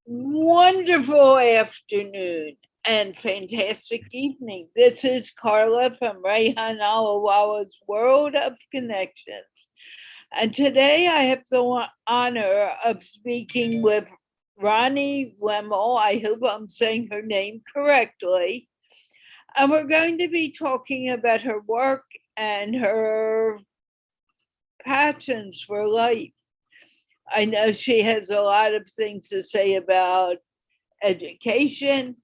Wonderful afternoon and fantastic evening. This is Carla from Rehan, Allahwala's World of Connections. And today I have the honor of speaking with Rani Wemel. I hope I'm saying her name correctly. And we're going to be talking about her work and her passions for life. I know she has a lot of things to say about education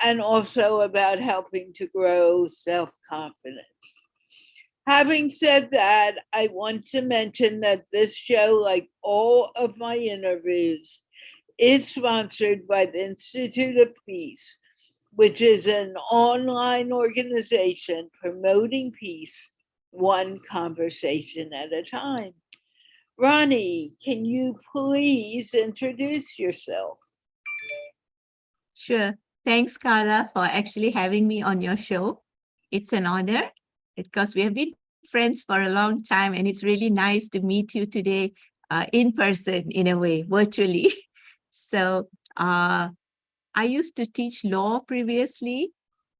and also about helping to grow self confidence. Having said that, I want to mention that this show, like all of my interviews, is sponsored by the Institute of Peace, which is an online organization promoting peace one conversation at a time. Rani, can you please introduce yourself? Sure. Thanks, Carla, for actually having me on your show. It's an honor because we have been friends for a long time, and it's really nice to meet you today in person, in a way, virtually. So, I used to teach law previously,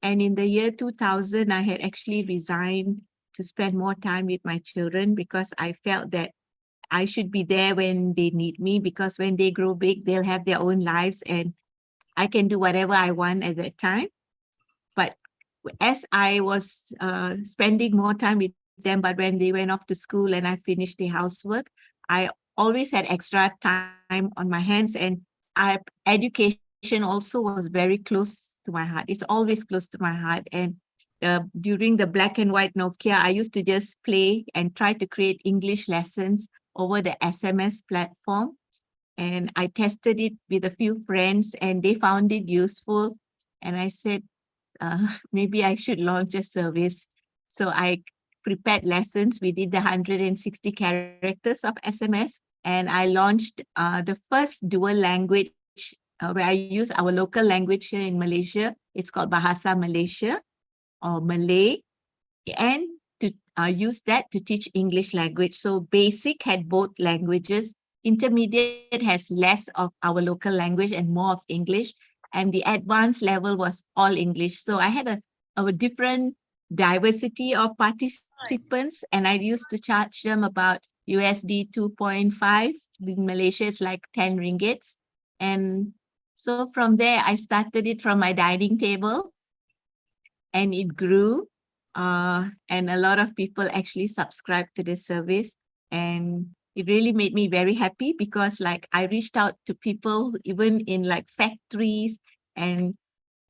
and in the year 2000, I had actually resigned to spend more time with my children because I felt that I should be there when they need me, because when they grow big, they'll have their own lives and I can do whatever I want at that time. But as I was spending more time with them, but when they went off to school and I finished the housework, I always had extra time on my hands, and education also was very close to my heart. It's always close to my heart. And during the black and white Nokia, I used to just play and try to create English lessons over the SMS platform, and I tested it with a few friends and they found it useful. And I said, maybe I should launch a service. So I prepared lessons. We did the 160 characters of SMS, and I launched the first dual language where I use our local language here in Malaysia. It's called Bahasa Malaysia or Malay, and to use that to teach English language. So basic had both languages. Intermediate has less of our local language and more of English. And the advanced level was all English. So I had a different diversity of participants, and I used to charge them about USD 2.5. In Malaysia, it's like 10 ringgits. And so from there, I started it from my dining table, and it grew. And a lot of people actually subscribed to this service. And it really made me very happy because like I reached out to people even in like factories, and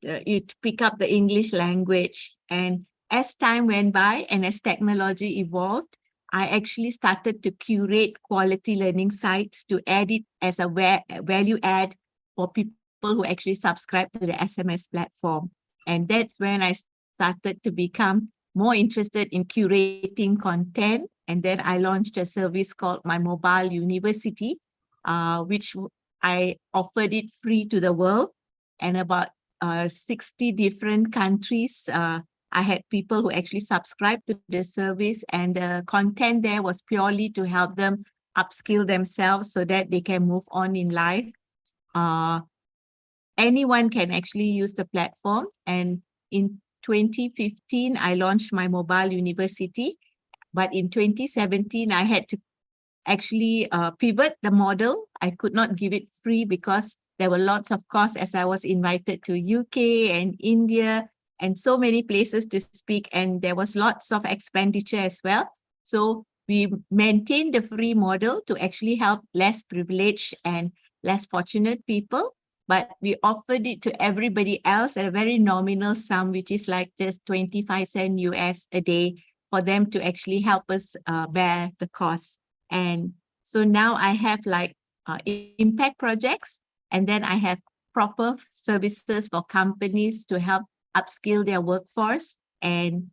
you pick up the English language. And as time went by and as technology evolved, I actually started to curate quality learning sites to add it as a value add for people who actually subscribe to the SMS platform. And that's when I started to become more interested in curating content. And then I launched a service called My Mobile University, which I offered it free to the world. And about 60 different countries, I had people who actually subscribed to the service, and the content there was purely to help them upskill themselves so that they can move on in life. Uh, Anyone can actually use the platform. And in 2015, I launched My Mobile University. But in 2017, I had to actually pivot the model. I could not give it free because there were lots of costs, as I was invited to UK and India and so many places to speak, and there was lots of expenditure as well. So we maintained the free model to actually help less privileged and less fortunate people, but we offered it to everybody else at a very nominal sum, which is like just 25 cents US a day, for them to actually help us bear the cost. And so now I have like impact projects, and then I have proper services for companies to help upskill their workforce. And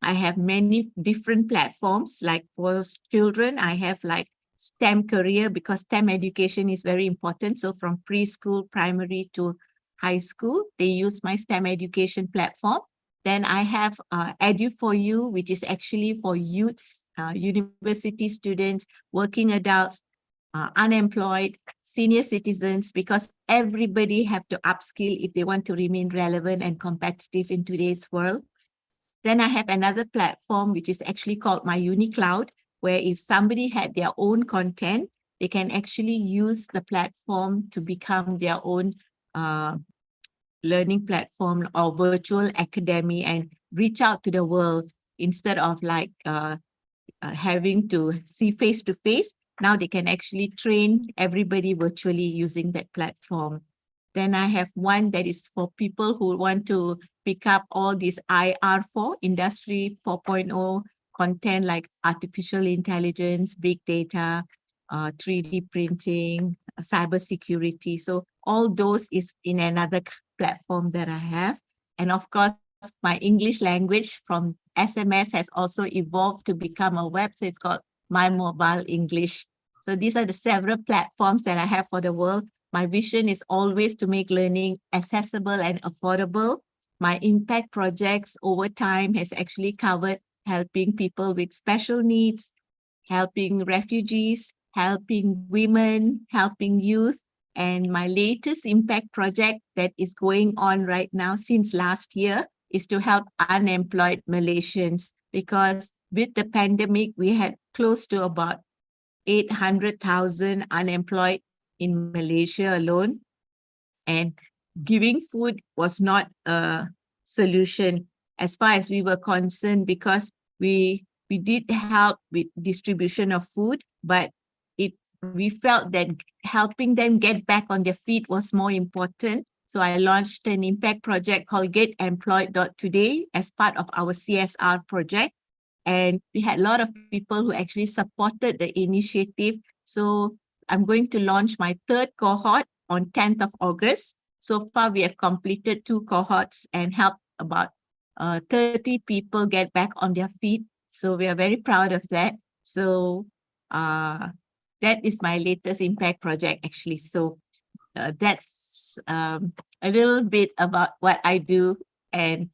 I have many different platforms. Like for children, I have like STEM career, because STEM education is very important. So from preschool, primary to high school, they use my STEM education platform. Then I have Edu4U, which is actually for youths, university students, working adults, unemployed, senior citizens, because everybody have to upskill if they want to remain relevant and competitive in today's world. Then I have another platform, which is actually called my UniCloud, where if somebody had their own content, they can actually use the platform to become their own learning platform or virtual academy and reach out to the world instead of like having to see face to face. Now they can actually train everybody virtually using that platform. Then I have one that is for people who want to pick up all these IR4, Industry 4.0 content like artificial intelligence, big data, 3D printing, cybersecurity. So all those is in another platform that I have. And of course, my English language from SMS has also evolved to become a web. So it's called My Mobile English. So these are the several platforms that I have for the world. My vision is always to make learning accessible and affordable. My impact projects over time has actually covered helping people with special needs, helping refugees, helping women, helping youth. And my latest impact project that is going on right now since last year is to help unemployed Malaysians, because with the pandemic, we had close to about 800,000 unemployed in Malaysia alone. And giving food was not a solution as far as we were concerned, because we did help with distribution of food, but we felt that helping them get back on their feet was more important. So I launched an impact project called GetEmployed.today as part of our CSR project. And we had a lot of people who actually supported the initiative. So I'm going to launch my third cohort on 10th of August. So far, we have completed 2 cohorts and helped about 30 people get back on their feet. So we are very proud of that. So that is my latest impact project, actually. So that's a little bit about what I do and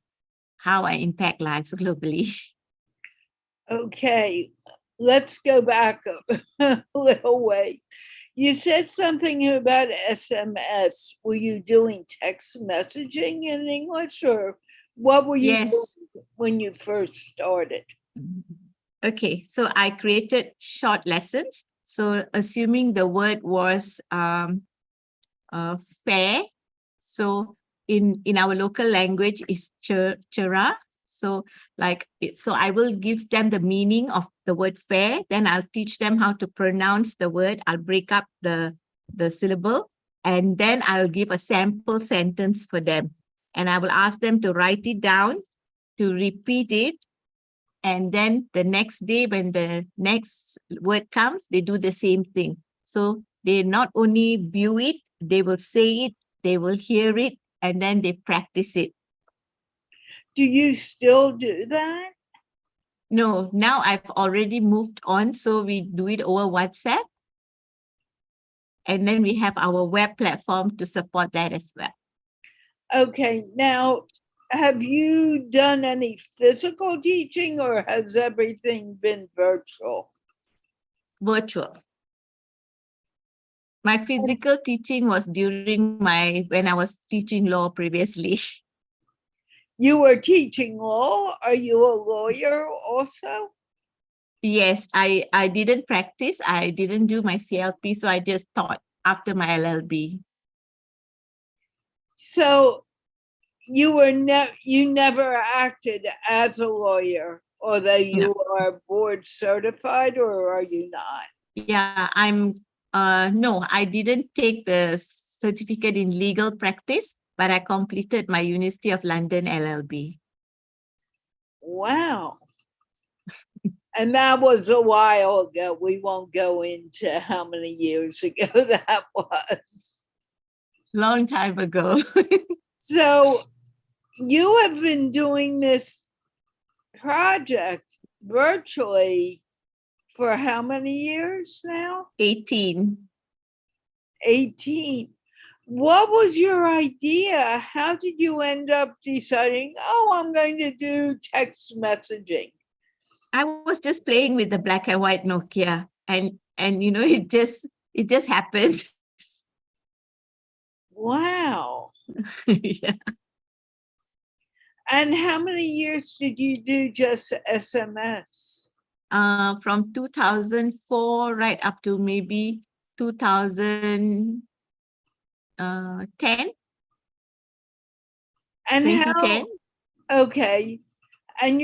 how I impact lives globally. Okay, let's go back a little way. You said something about SMS. Were you doing text messaging in English, or what were you Yes. doing when you first started? Okay, so I created short lessons. So assuming the word was fair, so in our local language is cerah. So so I will give them the meaning of the word fair. Then I'll teach them how to pronounce the word. I'll break up the syllable, and then I'll give a sample sentence for them. And I will ask them to write it down, to repeat it. And then the next day, when the next word comes, they do the same thing. So they not only view it, they will say it, they will hear it, and then they practice it. Do you still do that? No, now I've already moved on. So we do it over WhatsApp. And then we have our web platform to support that as well. Okay, now, have you done any physical teaching, or has everything been virtual? Virtual. My physical teaching was during when I was teaching law previously. You were teaching law? Are you a lawyer also? Yes, I didn't practice. I didn't do my CLP, so I just taught after my LLB. So you never acted as a lawyer, or that you are board certified, or are you not? Yeah, no, I didn't take the certificate in legal practice, but I completed my University of London LLB. Wow. And that was a while ago. We won't go into how many years ago that was. Long time ago. So you have been doing this project virtually for how many years now? 18. 18. What was your idea? How did you end up deciding, oh, I'm going to do text messaging? I was just playing with the black and white Nokia, and it just happened. Wow. Yeah. And how many years did you do just SMS? From 2004 right up to maybe 2010, And 2010. how, okay. And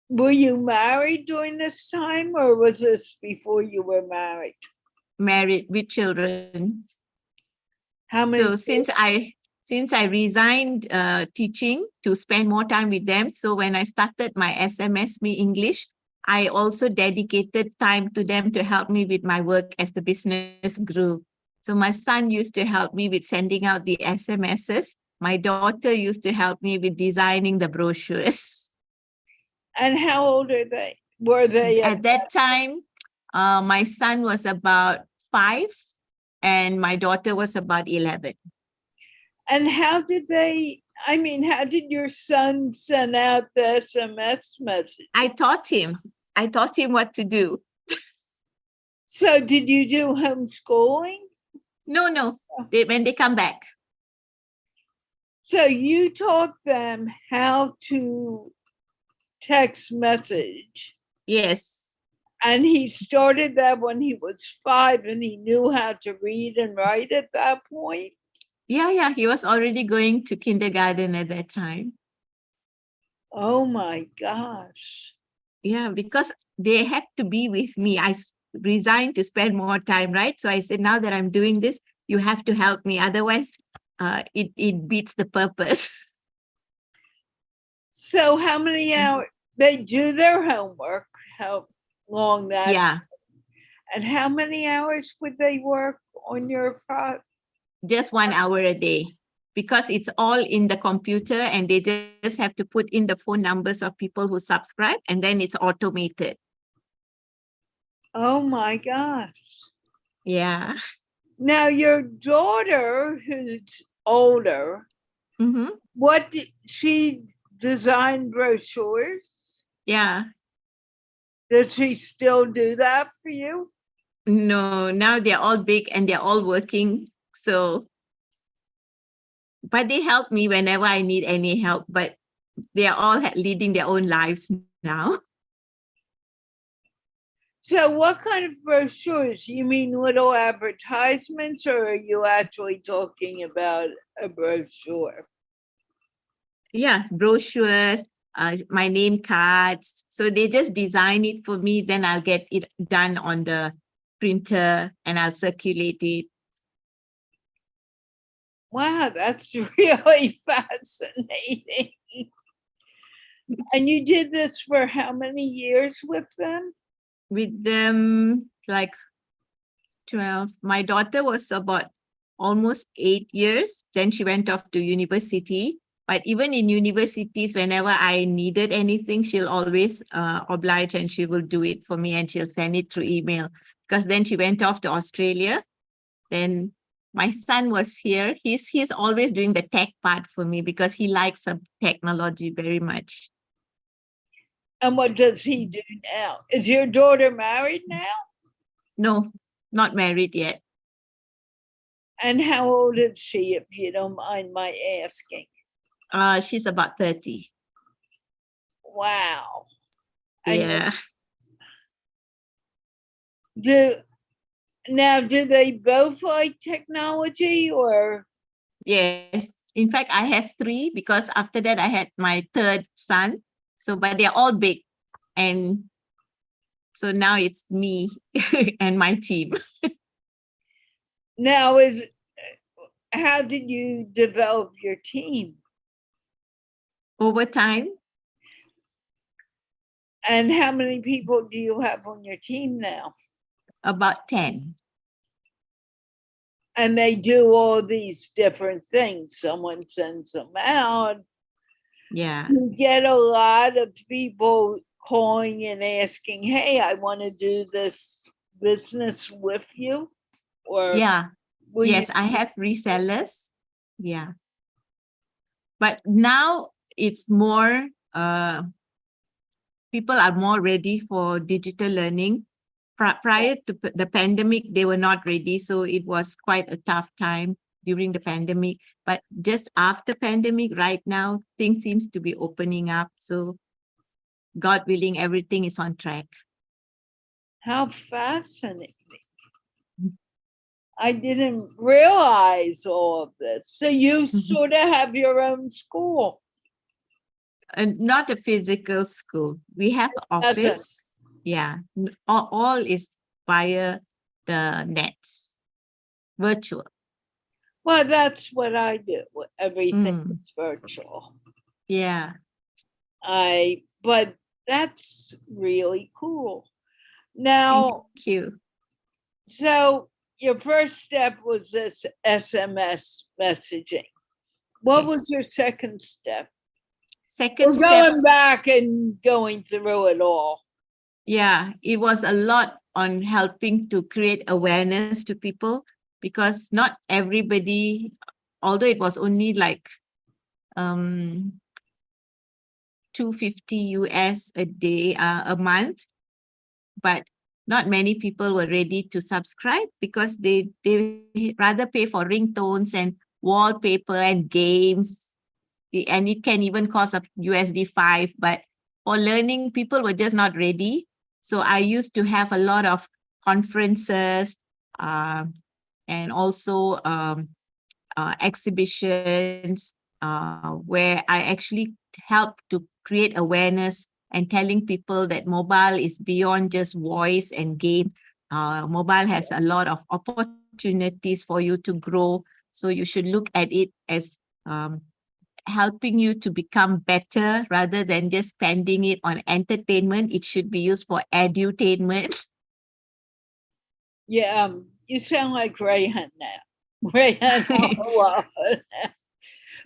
were you married during this time, or was this before you were married? Married with children. How many? So since I resigned teaching to spend more time with them, so when I started my SMS Me English, I also dedicated time to them to help me with my work as the business grew. So my son used to help me with sending out the SMSs. My daughter used to help me with designing the brochures. And how old are they? Were they At that time, my son was about 5 and my daughter was about 11. And how did how did your son send out the SMS message? I taught him what to do. So did you do homeschooling? No, when they come back. So you taught them how to text message. Yes. And he started that when he was 5 and he knew how to read and write at that point. Yeah. He was already going to kindergarten at that time. Oh my gosh. Yeah, because they have to be with me. I resigned to spend more time, right? So I said, now that I'm doing this, you have to help me. Otherwise, it beats the purpose. So how many hours they do their homework? How long that? Yeah. And how many hours would they work on your project? Just 1 hour a day, because it's all in the computer and they just have to put in the phone numbers of people who subscribe and then it's automated. Oh my gosh. Yeah. Now your daughter, who's older, what did she design brochures? Yeah. Does she still do that for you? No, now they're all big and they're all working. So, but they help me whenever I need any help, but they're all leading their own lives now. So what kind of brochures? You mean little advertisements, or are you actually talking about a brochure? Yeah, brochures, my name cards. So they just design it for me, then I'll get it done on the printer and I'll circulate it. Wow, that's really fascinating. And you did this for how many years with them? With them, like 12. My daughter was about almost 8 years. Then she went off to university. But even in universities, whenever I needed anything, she'll always oblige and she will do it for me and she'll send it through email. Because then she went off to Australia. Then my son was here. He's always doing the tech part for me because he likes technology very much. And what does he do now? Is your daughter married now? No, not married yet. And how old is she, if you don't mind my asking? She's about 30. Wow. Yeah. Do they both like technology, or? Yes. In fact, I have 3 because after that I had my 3rd son. So, but they're all big. And so now it's me and my team. Now, how did you develop your team? Over time. And how many people do you have on your team now? About 10. And they do all these different things. Someone sends them out. Yeah. You get a lot of people calling and asking, hey, I want to do this business with you. Or yeah. Yes, I have resellers. Yeah. But now it's more, people are more ready for digital learning. prior to the pandemic, they were not ready. So it was quite a tough time during the pandemic. But just after pandemic, right now, things seems to be opening up. So God willing, everything is on track. How fascinating. I didn't realize all of this. So you sort of have your own school. And not a physical school. We have office. Yeah. All is via the nets, virtual. Well, that's what I do. Everything is virtual. Yeah. But that's really cool. Now, Thank you. So your first step was this SMS messaging. What was your second step? Second step. Going back and going through it all. Yeah, it was a lot on helping to create awareness to people, because not everybody, although it was only like 250 US a day, a month, but not many people were ready to subscribe because they rather pay for ringtones and wallpaper and games. And it can even cost up USD 5, but for learning, people were just not ready. So I used to have a lot of conferences and also exhibitions where I actually helped to create awareness and telling people that mobile is beyond just voice and game. Mobile has a lot of opportunities for you to grow. So you should look at it as helping you to become better rather than just spending it on entertainment. It should be used for edutainment. Yeah, you sound like Rehan now. Rehan,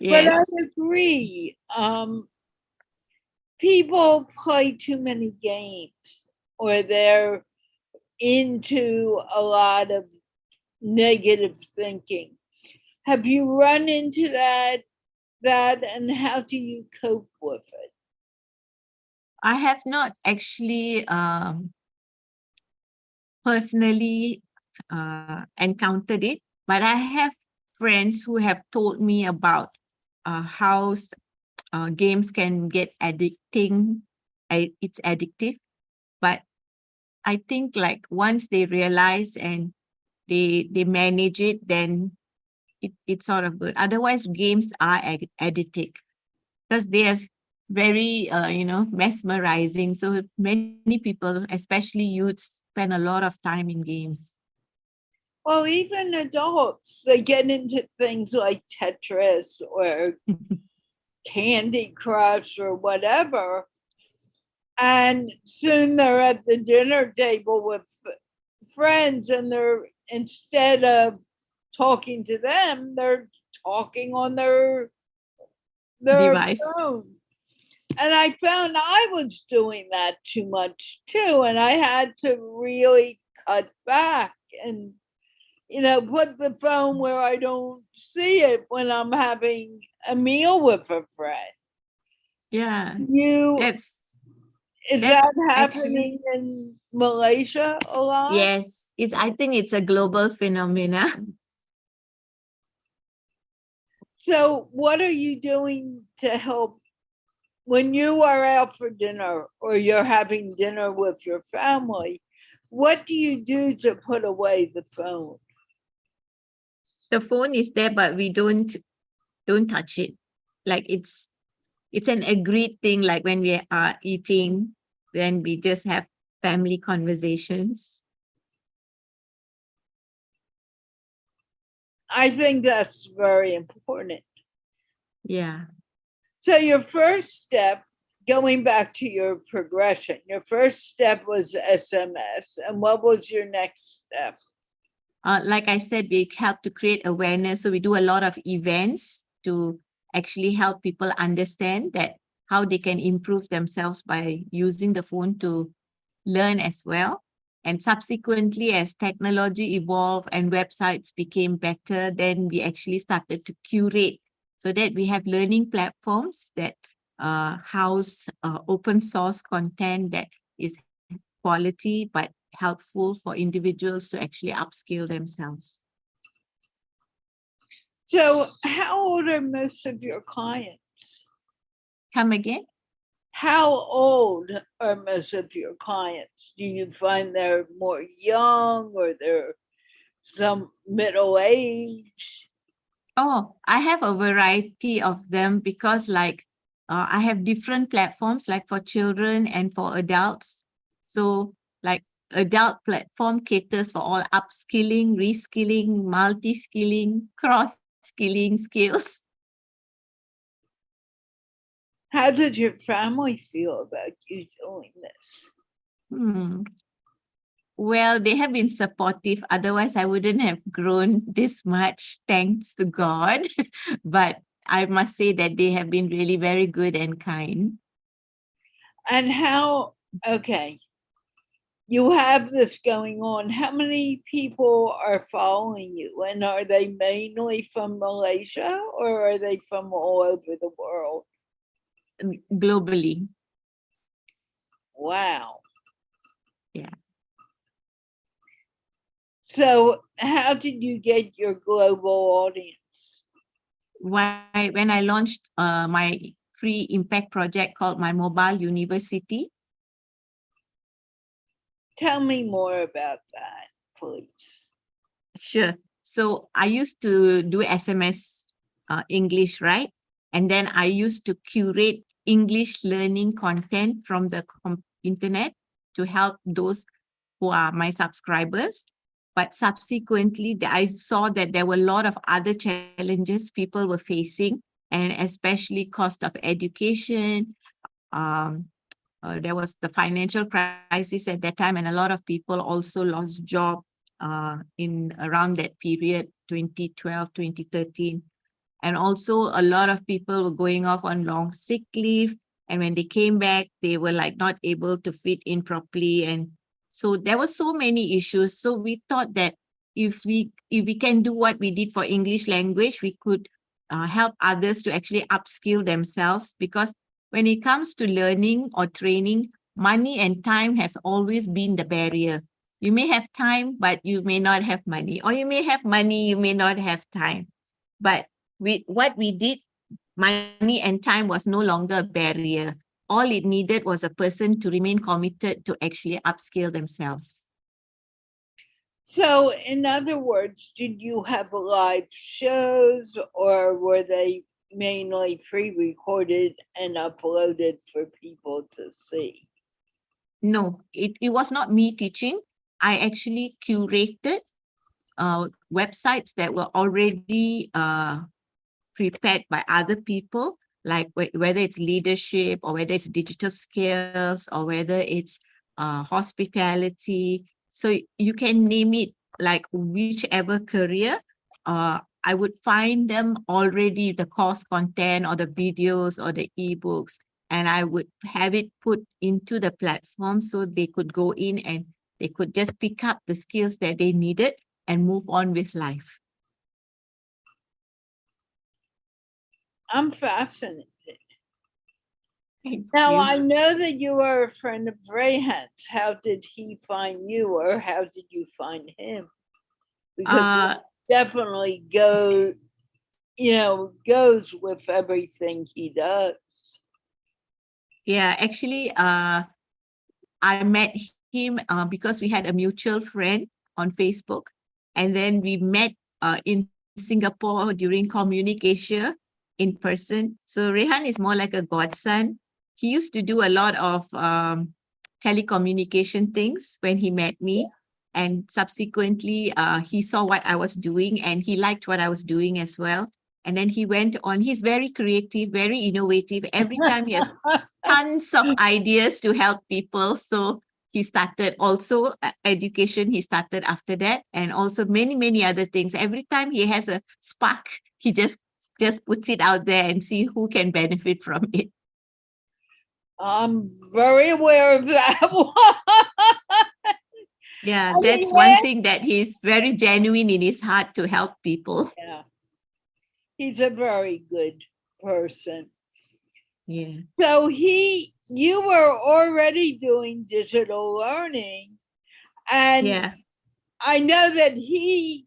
but I agree. People play too many games, or they're into a lot of negative thinking. Have you run into that, and how do you cope with it? I have not actually personally encountered it, but I have friends who have told me about how games can get addicting. It's addictive, but I think like once they realize and they manage it, then it's sort of good. Otherwise, games are addictive because they are very mesmerizing. So many people, especially youths, spend a lot of time in games. Well, even adults, they get into things like Tetris or Candy Crush or whatever, and soon they're at the dinner table with friends, and they're, instead of talking to them, they're talking on their Device. phone. And I found I was doing that too much too, and I had to really cut back and put the phone where I don't see it when I'm having a meal with a friend. Yeah. Is that happening in Malaysia a lot? Yes, I think it's a global phenomena. So what are you doing to help when you are out for dinner or you're having dinner with your family? What do you do to put away the phone? The phone is there, but we don't touch it. Like it's an agreed thing. Like when we are eating, then we just have family conversations. I think that's very important. Yeah. So your first step, going back to your progression, your first step was SMS. And what was your next step? Like I said, we help to create awareness. So we do a lot of events to actually help people understand that how they can improve themselves by using the phone to learn as well. And subsequently, as technology evolved and websites became better, then we actually started to curate so that we have learning platforms that house open source content that is quality but helpful for individuals to actually upskill themselves. So how old are most of your clients? Come again? How old are most of your clients? Do you find they're more young or they're some middle age? Oh, I have a variety of them because I have different platforms like for children and for adults. So like adult platform caters for all upskilling, reskilling, multi-skilling, cross-skilling skills. How did your family feel about you doing this? Well, they have been supportive. Otherwise, I wouldn't have grown this much, thanks to God. But I must say that they have been really very good and kind. And okay, you have this going on. How many people are following you? And are they mainly from Malaysia or are they from all over the world? Globally. Wow. Yeah. So how did you get your global audience? When I launched my free impact project called My Mobile University. Tell me more about that, please. Sure. So I used to do SMS English, right? And then I used to curate English learning content from the internet to help those who are my subscribers. But subsequently, I saw that there were a lot of other challenges people were facing, and especially cost of education. There was the financial crisis at that time, and a lot of people also lost job in around that period, 2012, 2013. And also a lot of people were going off on long sick leave. And when they came back, they were like not able to fit in properly. And so there were so many issues. So we thought that if we can do what we did for English language, we could help others to actually upskill themselves, because when it comes to learning or training, money and time has always been the barrier. You may have time, but you may not have money, or you may have money, you may not have time. But with what we did, money and time was no longer a barrier. All it needed was a person to remain committed to actually upskill themselves. So, in other words, did you have live shows or were they mainly pre-recorded and uploaded for people to see? No, it was not me teaching. I actually curated websites that were already prepared by other people, like whether it's leadership or whether it's digital skills or whether it's hospitality. So you can name it, like whichever career. I would find them already, the course content or the videos or the ebooks, and I would have it put into the platform so they could go in and they could just pick up the skills that they needed and move on with life. I'm fascinated. Thank Now, you. I know that you are a friend of Rehan's. How did he find you, or how did you find him? Because definitely goes with everything he does. Yeah, actually, I met him because we had a mutual friend on Facebook, and then we met in Singapore during Communication in person. So Rehan is more like a godson. He used to do a lot of telecommunication things when he met me. And subsequently, he saw what I was doing and he liked what I was doing as well. And then he went on. He's very creative, very innovative. Every time he has tons of ideas to help people. So he started also education. He started after that, and also many, many other things. Every time he has a spark, he just puts it out there and see who can benefit from it. I'm very aware of that one. Yeah, that's one thing, that he's very genuine in his heart to help people. Yeah. He's a very good person. Yeah. So you were already doing digital learning, And Yeah. I know that he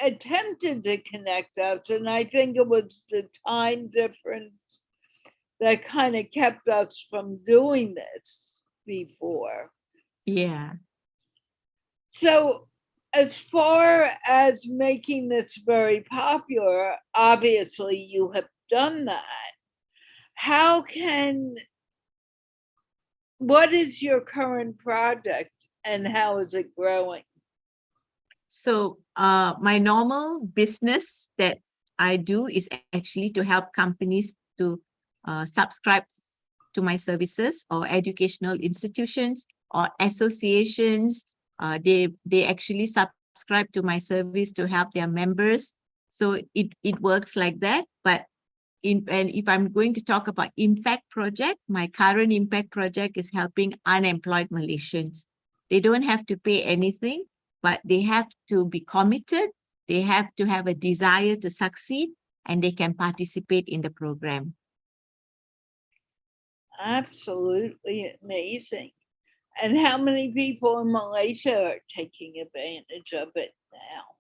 attempted to connect us, and I think it was the time difference that kind of kept us from doing this before. Yeah. So, as far as making this very popular, obviously you have done that. How can, what is your current project and how is it growing? So my normal business that I do is actually to help companies to subscribe to my services, or educational institutions or associations. They actually subscribe to my service to help their members. So it works like that. But and if I'm going to talk about impact project, my current impact project is helping unemployed Malaysians. They don't have to pay anything, but they have to be committed. They have to have a desire to succeed, and they can participate in the program. Absolutely amazing. And how many people in Malaysia are taking advantage of it now?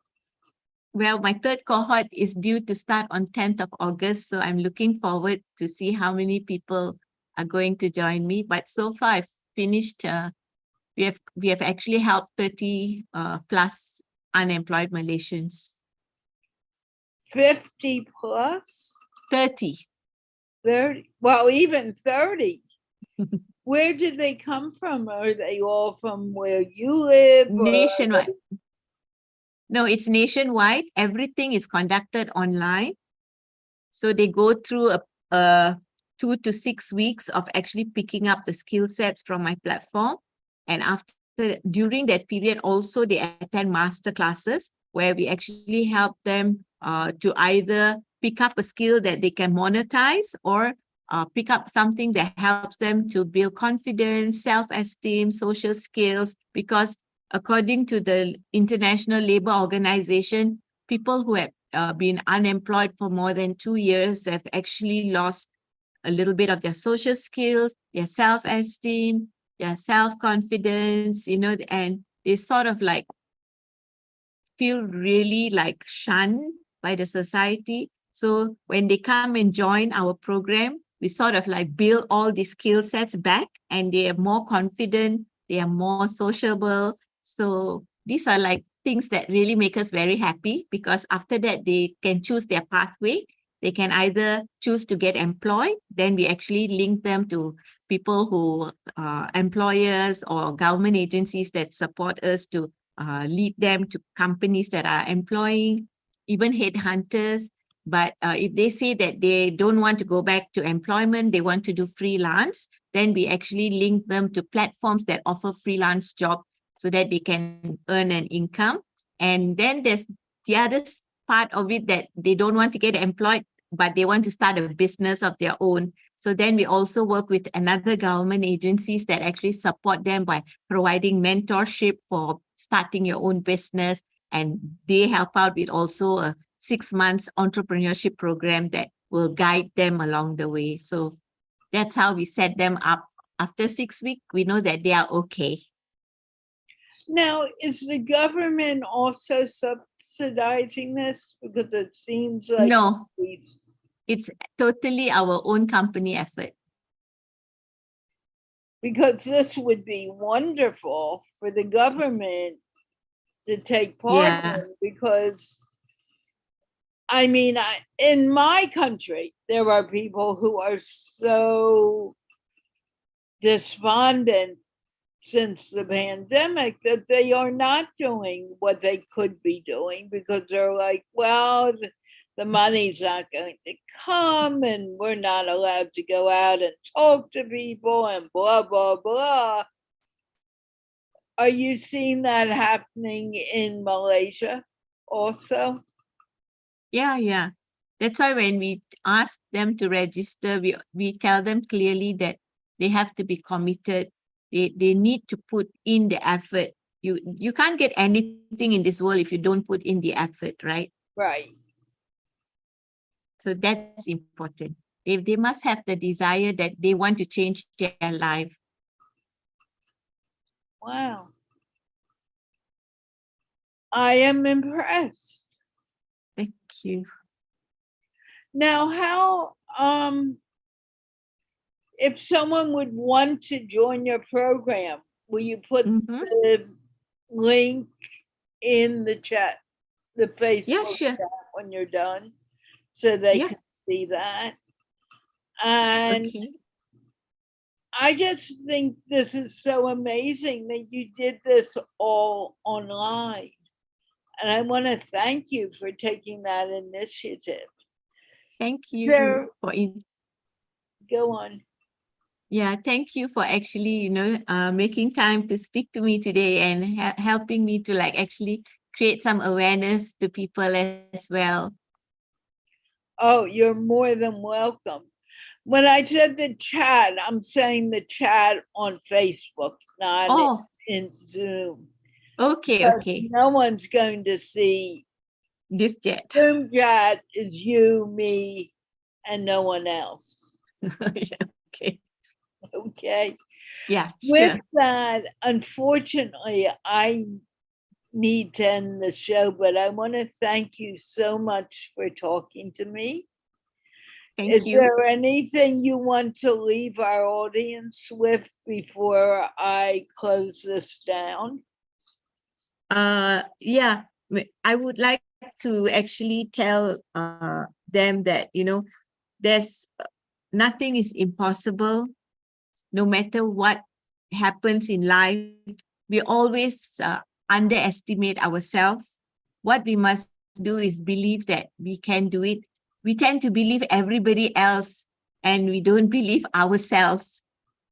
Well, my third cohort is due to start on 10th of August. So I'm looking forward to see how many people are going to join me. But so far I've finished, we have actually helped 30 plus unemployed Malaysians. 50 plus? 30. 30? Well, even 30. Where did they come from? Are they all from where you live? Nationwide. No, it's nationwide. Everything is conducted online. So they go through a 2 to 6 weeks of actually picking up the skill sets from my platform. And during that period, also they attend master classes where we actually help them to either pick up a skill that they can monetize, or pick up something that helps them to build confidence, self-esteem, social skills. Because according to the International Labour Organization, people who have been unemployed for more than 2 years have actually lost a little bit of their social skills, their self-esteem, their self-confidence, and they sort of like feel really like shunned by the society. So when they come and join our program, we sort of like build all these skill sets back, and they are more confident, they are more sociable. So these are like things that really make us very happy, because after that, they can choose their pathway. They can either choose to get employed, then we actually link them to people who employers or government agencies that support us to lead them to companies that are employing, even headhunters. But if they say that they don't want to go back to employment, they want to do freelance, then we actually link them to platforms that offer freelance jobs so that they can earn an income. And then there's the other part of it, that they don't want to get employed, but they want to start a business of their own. So then we also work with another government agencies that actually support them by providing mentorship for starting your own business. And they help out with also a 6 months entrepreneurship program that will guide them along the way. So that's how we set them up. After 6 weeks, we know that they are okay. Now, is the government also subsidizing this? Because it seems like No, it's totally our own company effort. Because this would be wonderful for the government to take part in, because I mean, in my country, there are people who are so despondent since the pandemic that they are not doing what they could be doing, because they're like, well, the money's not going to come, and we're not allowed to go out and talk to people, and blah, blah, blah. Are you seeing that happening in Malaysia also? Yeah. That's why when we ask them to register, we tell them clearly that they have to be committed. They need to put in the effort. You can't get anything in this world if you don't put in the effort, right? Right. So that's important. They must have the desire that they want to change their life. Wow. I am impressed. Thank you. Now, how, if someone would want to join your program, will you put the link in the chat, the Facebook sure. chat when you're done, so they Yeah. can see that? And Okay. I just think this is so amazing that you did this all online. And I want to thank you for taking that initiative. Thank you There, for go on. Yeah, thank you for actually, making time to speak to me today and helping me to like actually create some awareness to people as well. Oh, you're more than welcome. When I said the chat, I'm saying the chat on Facebook, not in Zoom. Okay, Because okay. no one's going to see. This chat. Zoom chat is you, me, and no one else. Yeah, okay. Okay. Yeah, With sure. that, unfortunately, I need to end the show, but I want to thank you so much for talking to me. Thank Is you. there anything you want to leave our audience with before I close this down? Yeah, I would like to actually tell them that, there's nothing is impossible. No matter what happens in life, we always underestimate ourselves. What we must do is believe that we can do it. We tend to believe everybody else and we don't believe ourselves.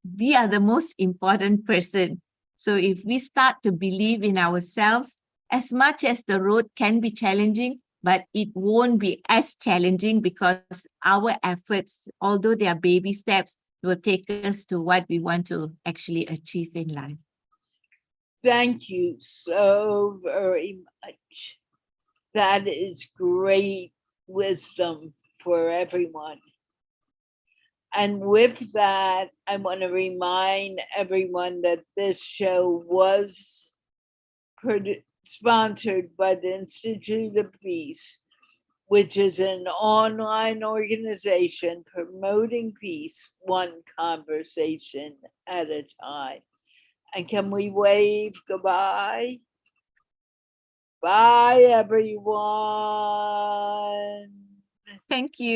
We are the most important person. So if we start to believe in ourselves, as much as the road can be challenging, but it won't be as challenging because our efforts, although they are baby steps, will take us to what we want to actually achieve in life. Thank you so very much. That is great wisdom for everyone. And with that, I want to remind everyone that this show was sponsored by the Institute of Peace, which is an online organization promoting peace one conversation at a time. And can we wave goodbye? Bye, everyone. Thank you.